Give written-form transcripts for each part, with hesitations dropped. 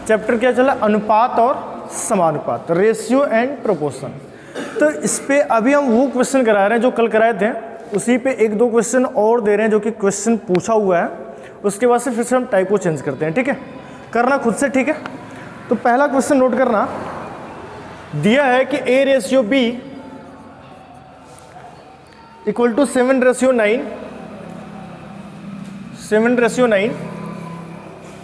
Chapter क्या चला, अनुपात और समानुपात, रेशियो एंड प्रोपोर्शन। तो इस पे अभी हम वो क्वेश्चन करा रहे हैं जो कल कराए थे, उसी पे एक दो क्वेश्चन और दे रहे हैं जो कि क्वेश्चन पूछा हुआ है, उसके बाद से फिर से हम टाइपो चेंज करते हैं, ठीक है। करना खुद से, ठीक है। तो पहला क्वेश्चन नोट करना, दिया है कि A ratio B equal to 7:9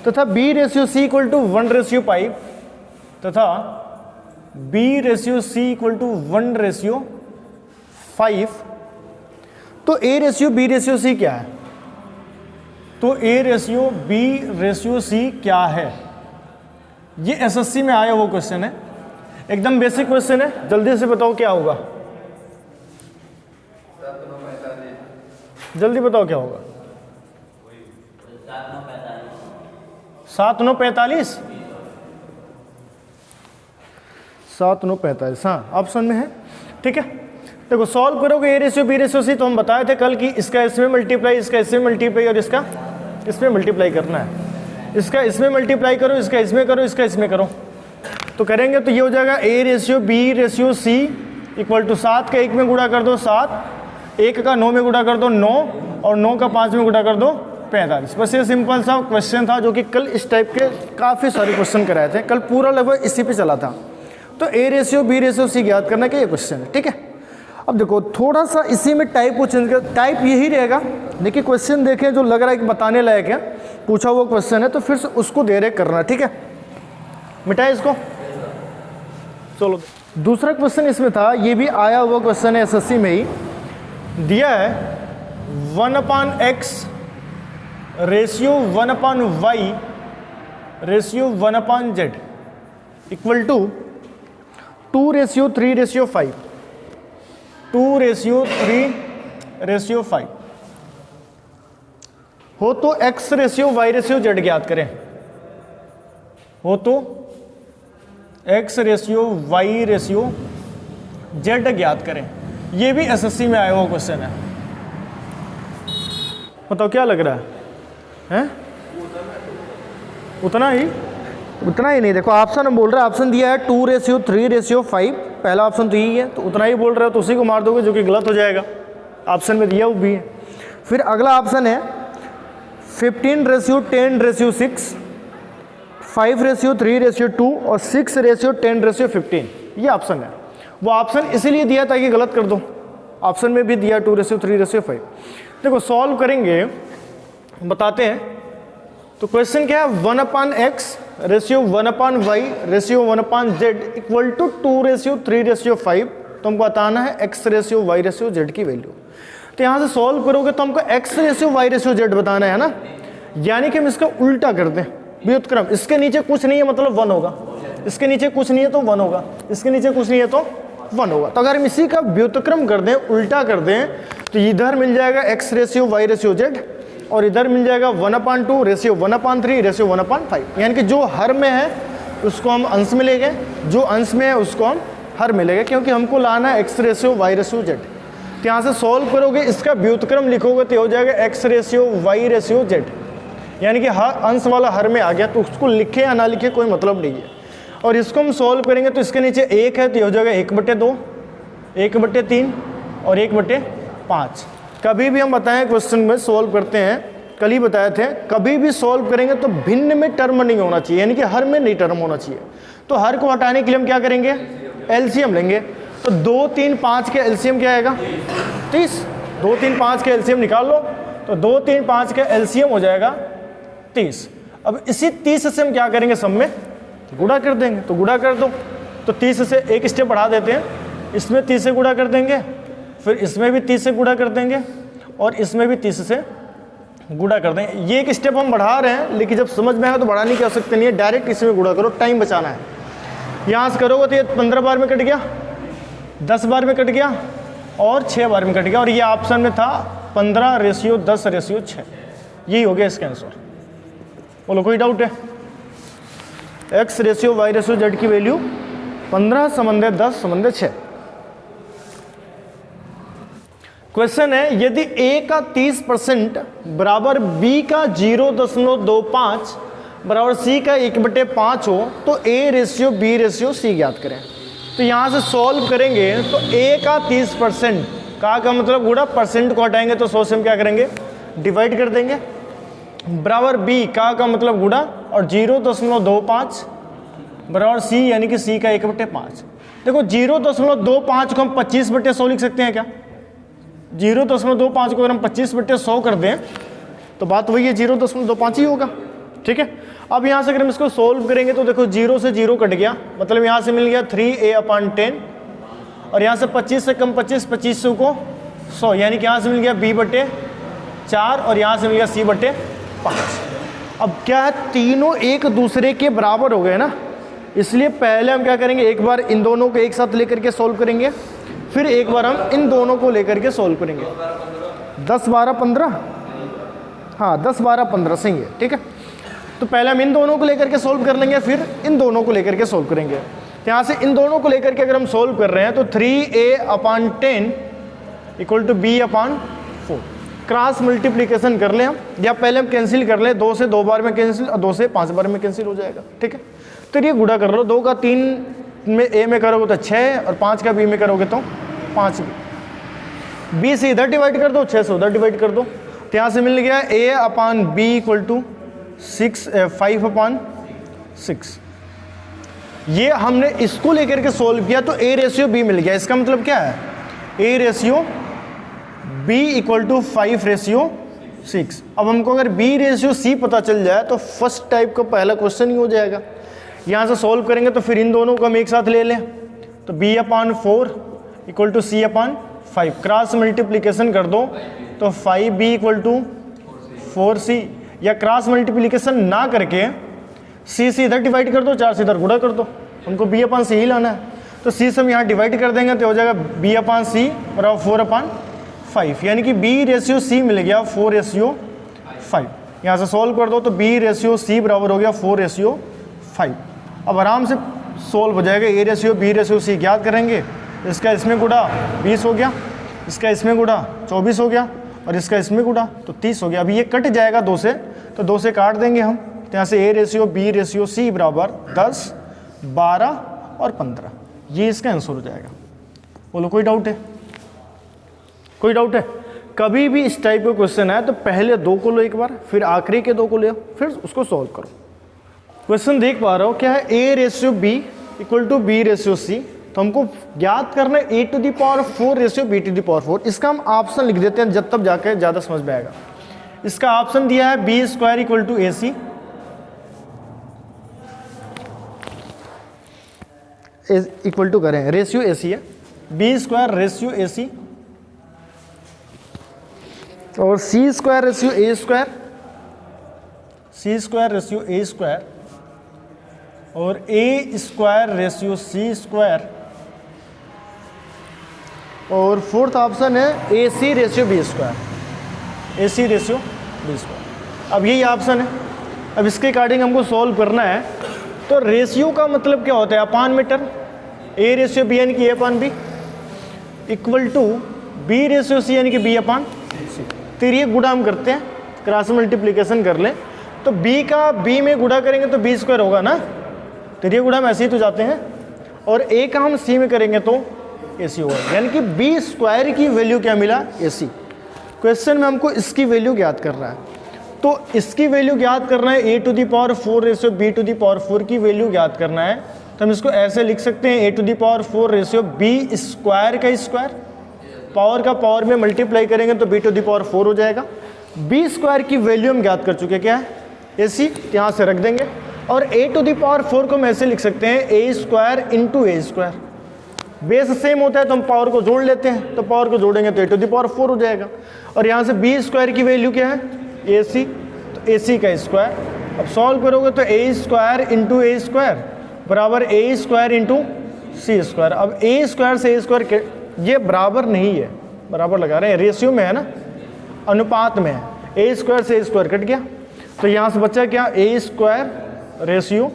तथा B ratio C equal to 1:5 तथा B ratio C equal to 1:5। तो A ratio B ratio C क्या है? तो A ratio B ratio C क्या है? ये एसएससी में आया वो क्वेश्चन है, एकदम बेसिक क्वेश्चन है। जल्दी से बताओ क्या होगा, जल्दी बताओ क्या होगा। 7/9 7/9 हाँ ऑप्शन में है, ठीक है। देखो सॉल्व करोगे A ratio B ratio C, तो हम बताए थे कल कि इसका इसमें मल्टीप्लाई, इसका इसमें मल्टीप्लाई और इसका इसमें मल्टीप्लाई करना है। इसका इसमें मल्टीप्लाई करो, इसका इसमें करो, इसका इसमें करो, तो करेंगे तो ये हो जाएगा A ratio B ratio C equal to 7 का 1 में गुणा कर दो 7, 1 का 9 में गुणा कर दो 9 और 9 का 5 में गुणा कर दो 45। बस ये सिंपल सा क्वेश्चन था जो कि कल इस टाइप के काफ़ी सारे क्वेश्चन कराए थे, कल पूरा लगभग इसी पे चला था। तो A ratio B ratio C याद करना कि ये क्वेश्चन है, ठीक है। अब देखो थोड़ा सा इसी में टाइप को चेंज कर, टाइप यही रहेगा, देखिए क्वेश्चन देखें जो लग रहा है कि बताने लायक है, पूछा हुआ क्वेश्चन है तो फिर से उसको दे रहे करना, ठीक है। मिटाए इसको, चलो दूसरा क्वेश्चन इसमें था, ये भी आया हुआ क्वेश्चन है एसएससी में ही, दिया है 1/x ratio 1/y ratio 1/z equal to 2:3:5 2:3:5 हो तो x ratio y ratio z ज्ञात करें, हो तो x ratio y ratio z ज्ञात करें। ये भी एसएससी में आया हुआ क्वेश्चन है, बताओ क्या लग रहा है? उतना ही नहीं। देखो ऑप्शन हम बोल रहे हैं, ऑप्शन दिया है 2:3:5, पहला ऑप्शन तो यही है, तो उतना ही बोल रहे हो तो उसी को मार दोगे जो कि गलत हो जाएगा, ऑप्शन में दिया वो भी है। फिर अगला ऑप्शन है 15:10:6, 5:3:2 और 6:10:15, ये ऑप्शन है। वो ऑप्शन इसीलिए दिया ताकि गलत कर दो, ऑप्शन में भी दिया 2:3:5। देखो सॉल्व करेंगे, बताते हैं। तो क्वेश्चन क्या है, 1/x ratio 1/y ratio 1/z equal to 2:3:5। तो हमको बताना है x ratio y ratio z की वैल्यू। तो यहाँ से सॉल्व करोगे तो हमको x ratio y ratio z बताना है ना, यानी कि हम इसका उल्टा कर दें, व्युत्क्रम। इसके नीचे कुछ नहीं है मतलब 1 होगा, इसके नीचे कुछ नहीं है तो 1 होगा, इसके नीचे कुछ नहीं है तो 1 होगा। तो अगर हम इसी का व्युत्क्रम कर दें, उल्टा कर दें, तो इधर मिल जाएगा x ratio y ratio z और इधर मिल जाएगा 1/2 रेशियो 1/3 रेशियो 1/5। यानी कि जो हर में है उसको हम अंश में ले गए, जो अंश में है उसको हम हर में ले गए, क्योंकि हमको लाना है x ratio y ratio z। तो यहाँ से सॉल्व करोगे, इसका व्युत्क्रम लिखोगे तो हो जाएगा x ratio y ratio z, यानी कि हर अंश वाला हर में आ गया, तो उसको लिखे या ना लिखे कोई मतलब नहीं है। और इसको हम सॉल्व करेंगे तो इसके नीचे 1 है तो हो जाएगा 1/2, 1/3 और 1/5। कभी भी हम बताएं क्वेश्चन में सॉल्व करते हैं, कल ही बताए थे, कभी भी सॉल्व करेंगे तो भिन्न में टर्म नहीं होना चाहिए, यानी कि हर में नहीं टर्म होना चाहिए। तो हर को हटाने के लिए हम क्या करेंगे, एलसीएम लेंगे। तो 2, 3, 5 के एलसीएम क्या आएगा, 30। 2, 3, 5 के एलसीएम निकाल लो, तो 2, 3, 5 का एलसीएम हो जाएगा 30। अब इसी 30 से हम क्या करेंगे, सब में गुणा कर देंगे। तो गुणा कर दो, तो 30 से एक स्टेप बढ़ा देते हैं, इसमें 30 से गुणा कर देंगे, फिर इसमें भी 30 से गुणा कर देंगे और इसमें भी 30 से गुणा कर देंगे। ये एक स्टेप हम बढ़ा रहे हैं, लेकिन जब समझ में आएगा तो बढ़ाने की आवश्यकता नहीं है, डायरेक्ट इसमें गुणा करो, टाइम बचाना है। यहाँ से करोगे तो ये 15 बार में कट गया, 10 बार में कट गया और 6 बार में कट गया, और ये ऑप्शन में था 15:10:6, यही हो गया इसका आंसर। बोलो कोई डाउट है? x ratio y ratio z की वैल्यू 15/10/6। क्वेश्चन है, यदि a का 30% बराबर b का 0.25 बराबर सी का 1/5 हो तो A ratio B ratio C ज्ञात करें। तो यहाँ से सॉल्व करेंगे तो ए का 30% का मतलब गुणा परसेंट को हटाएंगे तो 100 से हम क्या करेंगे डिवाइड कर देंगे, बराबर बी का मतलब गुणा और 0.25 बराबर सी यानी कि सी का 1/5। देखो 0.25 को हम 25/100 लिख सकते हैं क्या? 0.25 को अगर हम 25/100 कर दें तो बात वही है 0.25 ही होगा। ठीक है, अब यहाँ से अगर हम इसको सोल्व करेंगे तो देखो 0 से 0 कट गया, मतलब यहाँ से मिल गया 3a/10 और यहाँ से 25 से कम 25 को 100 यानी कि यहाँ से मिल गया b/4 और यहाँ से मिल गया c/5। अब क्या है, तीनों एक दूसरे के बराबर हो गए ना, इसलिए पहले हम क्या करेंगे, एक बार इन दोनों को एक साथ लेकर के सोल्व करेंगे, फिर एक बार हम इन दोनों को लेकर के सोल्व करेंगे। 10 12 15, हाँ 10 12 15 सही है। ठीक है, तो पहले हम इन दोनों को लेकर के सोल्व कर लेंगे, फिर इन दोनों को लेकर के सोल्व करेंगे। तो यहाँ से इन दोनों को लेकर के अगर हम सोल्व कर रहे हैं तो 3a/10 = b/4 क्रॉस मल्टीप्लीकेशन कर लें हम, या पहले हम कैंसिल कर लें, 2 से 2 बार में कैंसिल और 2 से 5 बार में कैंसिल हो जाएगा। ठीक है, तो ये गुणा कर लो, 2 का 3 में ए में करोगे तो 6 और 5 का बी में करोगे तो 5। बी से इधर डिवाइड कर दो, 6 से उधर डिवाइड कर दो, तो यहाँ से मिल गया a/b = 5/6। ये हमने इसको लेकर के सोल्व किया तो a रेशियो b मिल गया। इसका मतलब क्या है, a रेशियो b = 5/6। अब हमको अगर b रेशियो c पता चल जाए तो फर्स्ट टाइप का पहला क्वेश्चन ही हो जाएगा। यहाँ से सोल्व करेंगे तो फिर इन दोनों को हम एक साथ ले लें, तो b/4 = c/5 क्रॉस मल्टीप्लीकेशन कर दो तो 5b = 4c, या क्रॉस मल्टीप्लीकेशन ना करके c से इधर डिवाइड कर दो, 4 से इधर गुणा कर दो, हमको b/c ही लाना है, तो c से हम यहाँ डिवाइड कर देंगे तो हो जाएगा b/c बराबर 4/5, यानी कि b रेशियो c मिल गया 4/5। यहाँ से सॉल्व कर दो तो b रेशियो c बराबर हो गया 4/5। अब आराम से सॉल्व हो जाएगा, a ratio b ratio c ज्ञात करेंगे, इसका इसमें गुणा 20 हो गया, इसका इसमें गुणा 24 हो गया और इसका इसमें गुणा तो 30 हो गया। अभी ये कट जाएगा 2 से, तो 2 से काट देंगे हम, तो यहाँ से a ratio b ratio c बराबर 10 12 और 15, ये इसका आंसर हो जाएगा। बोलो कोई डाउट है? कोई डाउट है? कभी भी इस टाइप का क्वेश्चन है तो पहले 2 को लो एक बार, फिर आखिरी के 2 को ले, फिर उसको सॉल्व करो। क्वेश्चन देख पा रहे हो क्या है, a ratio b = b ratio c, तो हमको ज्ञात करना है a⁴ रेशियो b⁴। इसका हम ऑप्शन लिख देते हैं, जब तक जाकर ज़्यादा समझ में आएगा। इसका ऑप्शन दिया है b² = ac, इक्वल टू करें रेशियो ac है, b² रेशियो ac और c² ratio a², c² ratio a² और a² रेशियो c² और फोर्थ ऑप्शन है ac ratio b², ac ratio b²। अब यही ऑप्शन है। अब इसके अकॉर्डिंग हमको सॉल्व करना है, तो रेशियो का मतलब क्या होता है, अपान में टर्म, a रेशियो b यानी कि a/b equal to b ratio c यानी कि b/c। तो ये गुणा हम करते हैं, क्रॉस मल्टीप्लीकेशन कर लें, तो b का b में गुणा करेंगे तो b² होगा ना, तो ये गुणा हम ऐसे ही तो जाते हैं, और a का हम c में करेंगे तो ac होगा, यानी कि b² की वैल्यू क्या मिला, ac। क्वेश्चन में हमको इसकी वैल्यू ज्ञात करना है, तो इसकी वैल्यू ज्ञात करना है a⁴ रेशियो b⁴ की वैल्यू ज्ञात करना है, तो हम इसको ऐसे लिख सकते हैं a⁴ रेशियो b² का स्क्वायर, पावर का पावर में मल्टीप्लाई करेंगे तो b⁴ हो जाएगा। b² की वैल्यू हम ज्ञात कर चुके, क्या है ac, यहाँ से रख देंगे, और a⁴ को हम ऐसे लिख सकते हैं a² × a²। बेस सेम होता है तो हम पावर को जोड़ लेते हैं, तो पावर को जोड़ेंगे तो a⁴ हो जाएगा, और यहाँ से b² की वैल्यू क्या है ac, तो ac का स्क्वायर। अब सॉल्व करोगे तो a² × a² बराबर a² × c²। अब a² से a² ये बराबर नहीं है, बराबर लगा रहे हैं, रेशियो में है ना, अनुपात में है, a² से a² कट गया, तो यहाँ से बचा क्या, a² रेशियो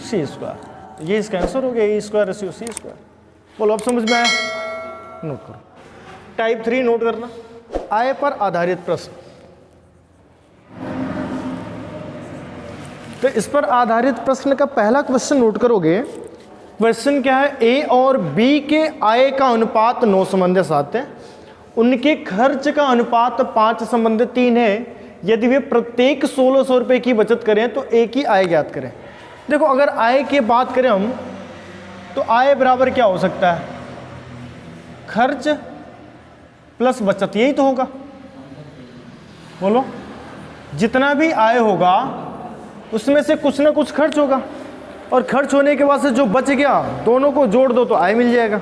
c²। ये इसका आंसर हो गया, a² रेशियो c²। बोलो अब समझ में आया? नोट करो। टाइप 3 नोट करना, आय पर आधारित प्रश्न। तो इस पर आधारित प्रश्न का पहला क्वेश्चन नोट करोगे। क्वेश्चन क्या है, ए और बी के आय का अनुपात 9 संबंधित 7 है, उनके खर्च का अनुपात 5 संबंधित 3 है। यदि वे प्रत्येक 1600 रुपये की बचत करें तो ए की आय ज्ञात करें। देखो अगर आय की बात करें हम तो आय बराबर क्या हो सकता है, खर्च प्लस बचत, यही तो होगा। बोलो, जितना भी आय होगा उसमें से कुछ ना कुछ खर्च होगा, और खर्च होने के बाद से जो बच गया दोनों को जोड़ दो तो आय मिल जाएगा।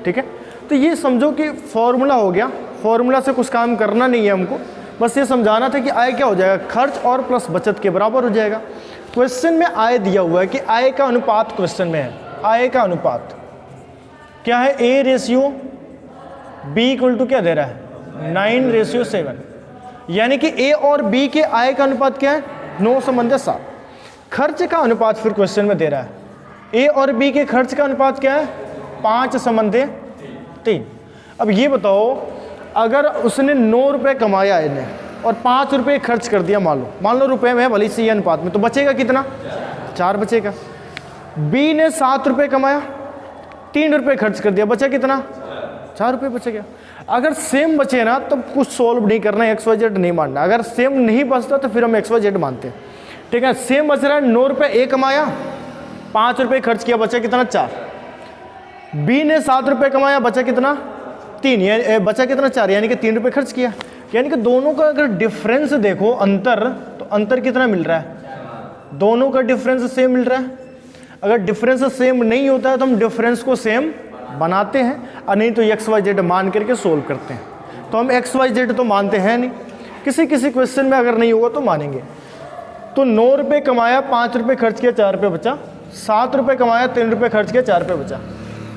ठीक है, तो ये समझो कि फॉर्मूला हो गया, फॉर्मूला से कुछ काम करना नहीं है हमको, बस ये समझाना था कि आय क्या हो जाएगा, खर्च और प्लस बचत के बराबर हो जाएगा। क्वेश्चन में आय दिया हुआ है कि आय का अनुपात क्वेश्चन में है, आय का अनुपात क्या है, A ratio B equal to क्या दे रहा है, 9:7, यानी कि ए और बी के आय का अनुपात क्या है, 9 संबंधित 7। खर्च का अनुपात फिर क्वेश्चन में दे रहा है, ए और बी के खर्च का अनुपात क्या है, 5 संबंधित 3। अब ये बताओ, अगर उसने 9 रुपये कमाया इन्हें और 5 रुपये खर्च कर दिया, मान लो रुपये में भले से अनुपात में, तो बचेगा कितना, 4 बचेगा। बी ने 7 रुपये कमाया, 3 रुपये खर्च कर दिया, बचा कितना, 4 रुपये बचेगा। अगर सेम बचे ना तो कुछ सोल्व नहीं करना है, XYZ नहीं मानना। अगर सेम नहीं बचता तो फिर हम XYZ मानते हैं। ठीक है, सेम बच रहा है, 9 रुपये ए कमाया, 5 रुपये खर्च किया, बचा कितना, 4। बी ने 7 रुपये कमाया, बचा कितना, 3, यानी बचा कितना, 4, यानी कि 3 रुपये खर्च किया। यानी कि दोनों का अगर डिफरेंस देखो, अंतर, तो अंतर कितना मिल रहा है, दोनों का डिफरेंस सेम मिल रहा है। अगर डिफरेंस सेम नहीं होता है तो हम डिफरेंस को सेम बनाते हैं, और नहीं तो XYZ मान करके सोल्व करते हैं। तो हम XYZ तो मानते हैं नहीं, किसी किसी क्वेश्चन में अगर नहीं होगा तो मानेंगे। तो 9 रुपये कमाया, 5 रुपये खर्च किया, 4 रुपये बचा। 7 रुपये कमाया, 3 रुपये खर्च किया, 4 रुपये बचा।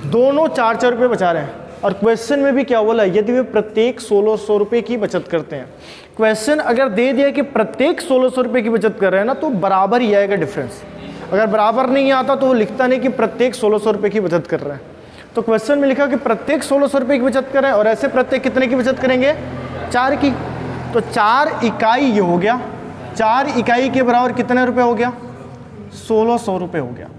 दोनों 4-4 रुपये बचा रहे हैं। और क्वेश्चन में भी क्या बोला, यदि वे प्रत्येक 1600 रुपये की बचत करते हैं। क्वेश्चन अगर दे दिया कि प्रत्येक 1600 रुपये की बचत कर रहे हैं ना, तो बराबर ही आएगा डिफरेंस। अगर बराबर नहीं आता तो वो लिखता नहीं कि प्रत्येक 1600 रुपये की बचत कर रहे हैं। तो क्वेश्चन में लिखा कि प्रत्येक 1600 रुपये की बचत करें, और ऐसे प्रत्येक कितने की बचत करेंगे, 4 की। तो 4 इकाई ये हो गया, 4 इकाई के बराबर कितने रुपये हो गया, 1600 रुपये हो गया।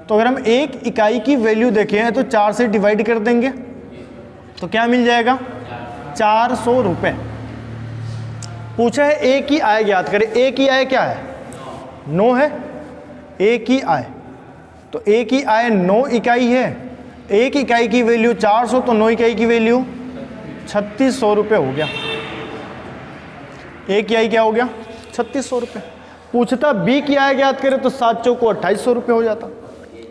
तो अगर हम 1 इकाई की वैल्यू देखें तो 4 से डिवाइड कर देंगे तो क्या मिल जाएगा, 400 रुपये। पूछा है ए की आय ज्ञात करें। ए की आय क्या है, 9 है। ए की आय, तो ए की आय 9 इकाई है। 1 इकाई की वैल्यू 400, तो 9 इकाई की वैल्यू 3600 रुपये हो गया। ए की आय क्या हो गया, 3600 रुपये। पूछता बी की आय ज्ञात करें तो 7 चौको 2800 रुपये हो जाता।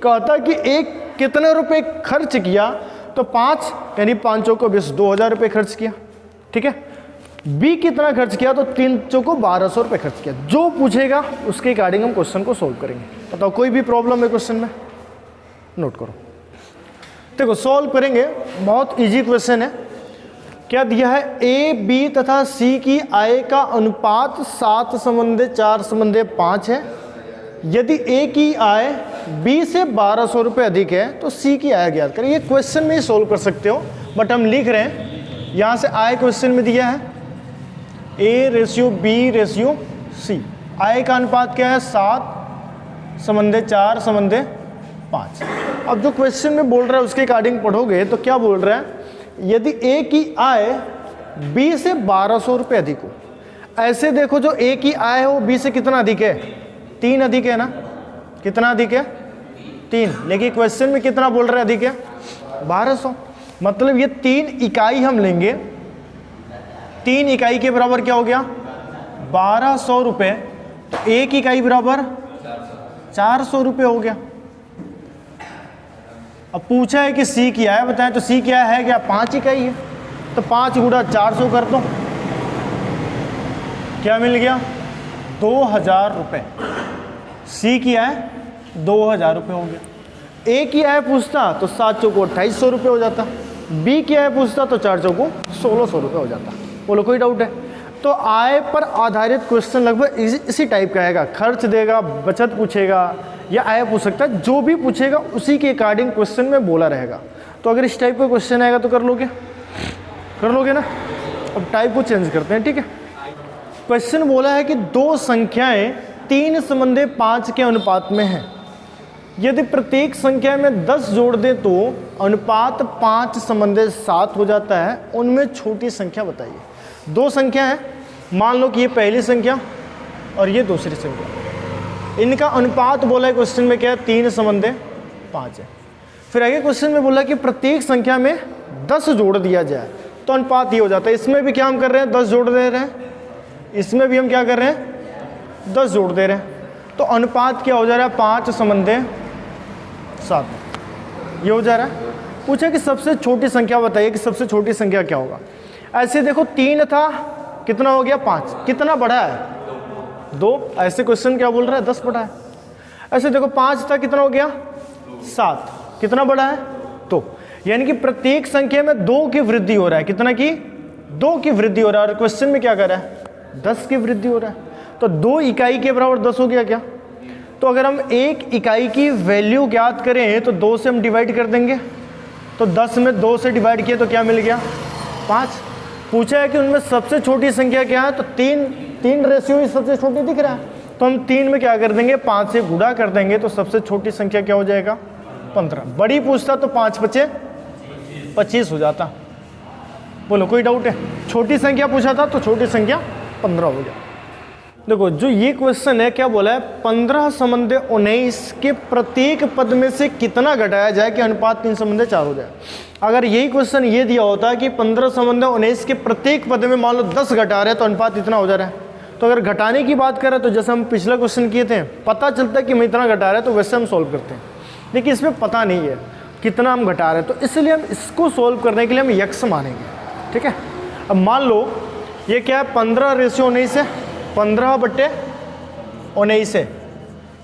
कहता कि एक कितने रुपए खर्च किया, तो 5 यानी 5 चौको 20, 2000 रुपये खर्च किया। ठीक है, बी कितना खर्च किया, तो 3 चौको 1200 रुपये खर्च किया। जो पूछेगा उसके अकॉर्डिंग हम क्वेश्चन को सोल्व करेंगे। बताओ कोई भी प्रॉब्लम है क्वेश्चन में, नोट करो। देखो सॉल्व करेंगे, बहुत इजी क्वेश्चन है। क्या दिया है, ए बी तथा सी की आय का अनुपात 7 संबंधित 4 संबंधित 5 है। यदि ए की आय बी से 1200 रुपये अधिक है तो सी की आय ज्ञात करें। ये क्वेश्चन में ही सोल्व कर सकते हो, बट हम लिख रहे हैं, यहाँ से आय क्वेश्चन में दिया है A ratio B ratio C. आय का अनुपात क्या है, 7 संबंधित 4 संबंधित 5। अब जो क्वेश्चन में बोल रहा है उसके अकॉर्डिंग पढ़ोगे तो क्या बोल रहा है, यदि ए की आय बी से 1200 रुपये अधिक हो। ऐसे देखो, जो ए की आय है वो बी से कितना अधिक है, 3 अधिक है ना। कितना अधिक है, 3। लेकिन क्वेश्चन में कितना बोल रहे हैं अधिक है, 1200। मतलब ये 3 इकाई हम लेंगे, 3 इकाई के बराबर क्या हो गया, 1200 रुपये। तो 1 इकाई बराबर 400 रुपये हो गया। अब पूछा है कि सी क्या है, बताएं तो सी क्या है, क्या 5 इकाई है। तो 5 गुणा 400 कर दो, क्या मिल गया, 2000 रुपये। सी की आय 2000 रुपये हो गया। ए की आय पूछता तो 7 चौको 2800 रुपये हो जाता। बी की आय पूछता तो 4 चौको 1600 रुपये हो जाता। बोलो कोई डाउट है। तो आय पर आधारित क्वेश्चन लगभग इसी टाइप का आएगा। खर्च देगा, बचत पूछेगा, या आय पूछ सकता है। जो भी पूछेगा उसी के अकॉर्डिंग क्वेश्चन में बोला रहेगा। तो अगर इस टाइप का क्वेश्चन आएगा तो कर लोगे ना। अब टाइप को चेंज करते हैं, ठीक है। क्वेश्चन बोला है कि 2 संख्याएं 3 संबंधे 5 के अनुपात में है। यदि प्रत्येक संख्या में 10 जोड़ दें तो अनुपात 5 संबंधे 7 हो जाता है। उनमें छोटी संख्या बताइए। 2 संख्या है, मान लो कि ये पहली संख्या और ये दूसरी संख्या, इनका अनुपात बोला है क्वेश्चन में क्या है, 3 संबंधे 5 है। फिर आगे क्वेश्चन में बोला कि प्रत्येक संख्या में 10 जोड़ दिया जाए तो अनुपात ये हो जाता है। इसमें भी क्या हम कर रहे हैं, 10 जोड़ दे रहे हैं, इसमें भी हम क्या कर रहे हैं, 10 जोड़ दे रहे हैं, तो अनुपात क्या हो जा रहा है, 5 संबंधे 7 ये हो जा रहा है। पूछा कि सबसे छोटी संख्या बताइए कि सबसे छोटी संख्या क्या होगा। ऐसे देखो 3 था, कितना हो गया 5, कितना बढ़ा है 2, ऐसे क्वेश्चन क्या बोल रहा है 10 बढ़ा है। ऐसे देखो 5 था, कितना हो गया 7, कितना बढ़ा है 2, यानी कि प्रत्येक संख्या में 2 की वृद्धि हो रहा है। कितना की 2 की वृद्धि हो रहा है। और क्वेश्चन में क्या कर रहा है 10 की वृद्धि हो रहा है। तो 2 इकाई के बराबर 10 हो गया क्या। तो अगर हम 1 इकाई की वैल्यू ज्ञात करें तो 2 से हम डिवाइड कर देंगे, तो 10 में 2 से डिवाइड किया तो क्या मिल गया 5। पूछा है कि उनमें सबसे छोटी संख्या क्या है, तो 3 रेशियो ही सबसे छोटी दिख रहा है, तो हम 3 में क्या कर देंगे 5 से गुणा कर देंगे, तो सबसे छोटी संख्या क्या हो जाएगा 15। बड़ी पूछता तो 5 बचे 25 हो जाता। बोलो कोई डाउट है। छोटी संख्या पूछा था तो छोटी संख्या 15 हो गया। देखो जो ये क्वेश्चन है क्या बोला है, 15 संबंधे 19 के प्रत्येक पद में से कितना घटाया जाए कि अनुपात 3 संबंधे 4 हो जाए। अगर यही क्वेश्चन ये दिया होता है कि 15 संबंधे 19 के प्रत्येक पद में मान लो 10 घटा रहे हैं तो अनुपात इतना हो जा रहा है, तो अगर घटाने की बात करें तो जैसे हम पिछला क्वेश्चन किए थे, पता चलता है कि मैं इतना घटा रहा है तो वैसे हम सोल्व करते हैं, लेकिन इसमें पता नहीं है कितना हम घटा रहे हैं, तो इसलिए हम इसको सोल्व करने के लिए हम यक्स मानेंगे। ठीक है, अब मान लो ये क्या है 15:19 है, 15/19 है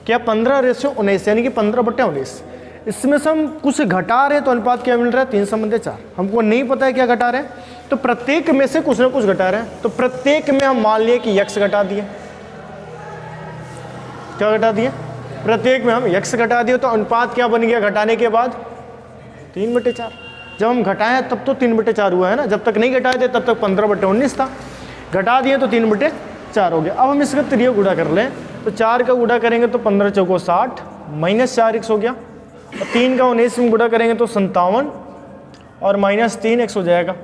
क्या, 15:19 यानी कि 15/19। इसमें से हम कुछ घटा रहे हैं तो अनुपात क्या मिल रहा है 3 संबंधे 4। हमको नहीं पता है क्या घटा रहे हैं, तो प्रत्येक में से कुछ ना कुछ घटा रहे हैं, तो प्रत्येक में हम मान लिए कि यक्स घटा दिए। क्या घटा दिए, प्रत्येक में हम यक्स घटा दिए, तो अनुपात क्या बन गया घटाने के बाद 3/4। जब हम घटाएं तब तो 3/4 हुआ है ना, जब तक नहीं घटाए थे तब तक 15/19 था, घटा दिए तो 3/4 हो गया। अब हम इसका त्रिय गुणा कर लें, तो 4 का गुणा करेंगे तो 15 चौको 60 -4x हो गया, और 3 का 19 में गुणा करेंगे तो 57 और -3x हो जाएगा।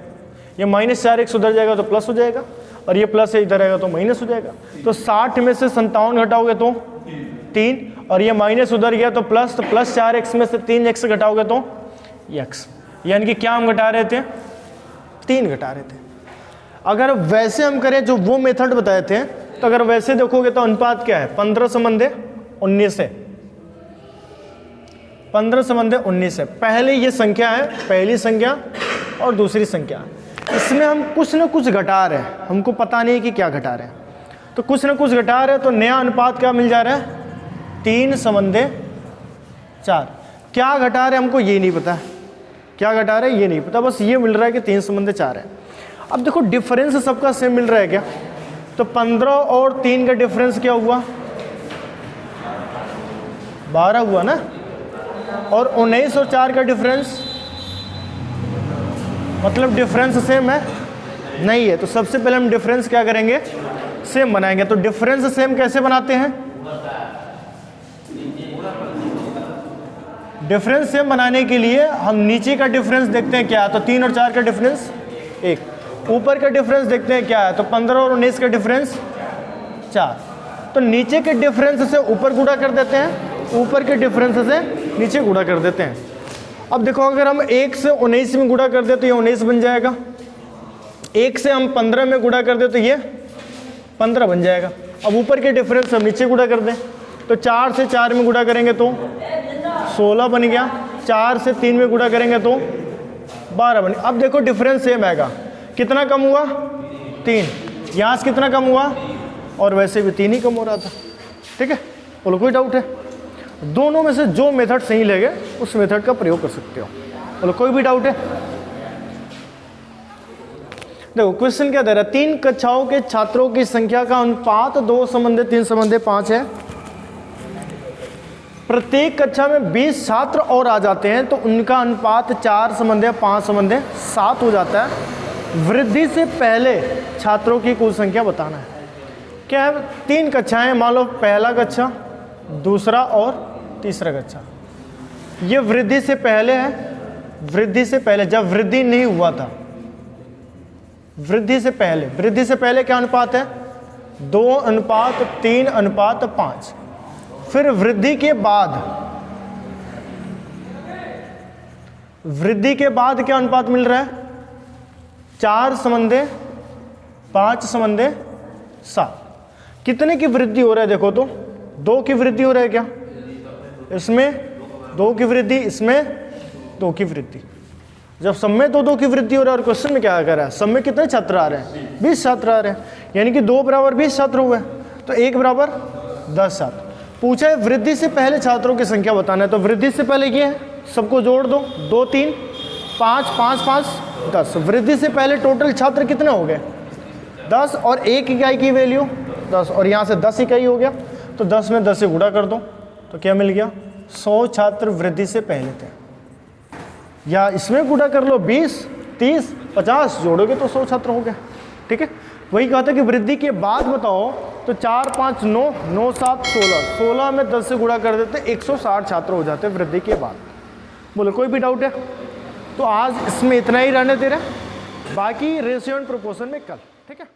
ये -4x उधर जाएगा तो प्लस हो जाएगा, और ये प्लस है इधर आएगा तो माइनस हो जाएगा। तो 60 में से 57 घटाओगे तो 3, और ये माइनस उधर गया तो प्लस 4x में से 3x घटाओगे तो x, यानी कि क्या हम घटा रहे थे 3 घटा रहे थे। अगर वैसे हम करें जो वो मेथड बताए थे, तो अगर वैसे देखोगे तो अनुपात क्या है 15 संबंधे 19 है, 15 संबंधे 19 है। पहले ये संख्या है, पहली संख्या और दूसरी संख्या, इसमें हम कुछ ना कुछ घटा रहे हैं, हमको पता नहीं कि क्या घटा रहे हैं, तो कुछ ना कुछ घटा रहे हैं, तो नया अनुपात क्या मिल जा रहा है 3 संबंधे 4। क्या घटा रहे हैं हमको ये नहीं पता, क्या घटा रहे हैं ये नहीं पता, बस ये मिल रहा है कि 3 संबंधे 4 है। अब देखो डिफरेंस सबका सेम मिल रहा है क्या, तो 15 और 3 का डिफरेंस क्या हुआ 12 हुआ ना, और 19 और 4 का डिफरेंस मतलब डिफरेंस सेम है नहीं है, तो सबसे पहले हम डिफरेंस क्या करेंगे सेम बनाएंगे। तो डिफरेंस सेम कैसे बनाते हैं, डिफरेंस सेम बनाने के लिए हम नीचे का डिफरेंस देखते हैं क्या है, तो 3 और 4 का डिफरेंस 1, ऊपर का डिफरेंस देखते हैं क्या है, तो 15 और 19 का डिफरेंस 4, तो नीचे के डिफरेंस से ऊपर गुणा कर देते हैं, ऊपर के डिफरेंस से नीचे गुणा कर देते हैं। अब देखो अगर हम 1 से 19 में गुणा कर दे तो ये 19 बन जाएगा, 1 से हम 15 में गुणा कर दे तो ये 15 बन जाएगा। अब ऊपर के डिफरेंस हम नीचे गुणा कर दें, तो 4 से 4 में गुणा करेंगे तो 16 बन गया, 4 से 3 में गुणा करेंगे तो 12 बन गया। अब देखो डिफरेंस सेम आएगा, कितना कम हुआ 3, यहाँ से कितना कम हुआ, और वैसे भी 3 ही कम हो रहा था। ठीक है, बोलो कोई डाउट है, दोनों में से जो मेथड सही लगे उस मेथड का प्रयोग कर सकते हो। बोलो कोई भी डाउट है। देखो क्वेश्चन क्या दे रहा है, 3 कक्षाओं के छात्रों की संख्या का अनुपात 2 संबंधे 3 संबंधे 5 है। प्रत्येक कक्षा में 20 छात्र और आ जाते हैं तो उनका अनुपात 4 संबंधे 5 संबंधे 7 हो जाता है। वृद्धि से पहले छात्रों की कुल संख्या बताना है। क्या है, 3 कक्षाएं, मान लो पहला कक्षा, दूसरा और तीसरा कक्षा। ये वृद्धि से पहले है, वृद्धि से पहले, जब वृद्धि नहीं हुआ था, वृद्धि से पहले क्या अनुपात है, 2:3:5। फिर वृद्धि के बाद क्या अनुपात मिल रहा है, 4:5:7। कितने की वृद्धि हो रहा है देखो तो, 2 की वृद्धि हो रहा है क्या, इसमें 2 की वृद्धि, इसमें 2 की वृद्धि। जब सब में 2 की वृद्धि हो रहा है और क्वेश्चन में क्या कर रहा है, सब में कितने छात्र आ रहे हैं, 20 छात्र आ रहे हैं, यानी कि 2 बराबर 20 छात्र हुए, तो 1 बराबर 10 छात्र। पूछा है वृद्धि से पहले छात्रों की संख्या बताना है, तो वृद्धि से पहले ये है, सबको जोड़ दो, 2 3 5 5 5 10। वृद्धि से पहले टोटल छात्र कितने हो गए, 10, और 1 इकाई की वैल्यू 10, और यहाँ से 10 इकाई हो गया, तो 10 में 10 से गुणा कर दो, तो क्या मिल गया, 100 छात्र वृद्धि से पहले थे। या इसमें गुणा कर लो, 20 30 50 जोड़ोगे तो 100 छात्र हो गए। ठीक है, वही कहा था कि वृद्धि के बाद बताओ, तो 4 5 9 9 7 16 में 10 से गुणा कर देते 160 छात्र हो जाते वृद्धि के बाद। बोलो कोई भी डाउट है? तो आज इसमें इतना ही रहने दे रहे, बाकी रेशियो एंड प्रोपोर्शन में कल। ठीक है।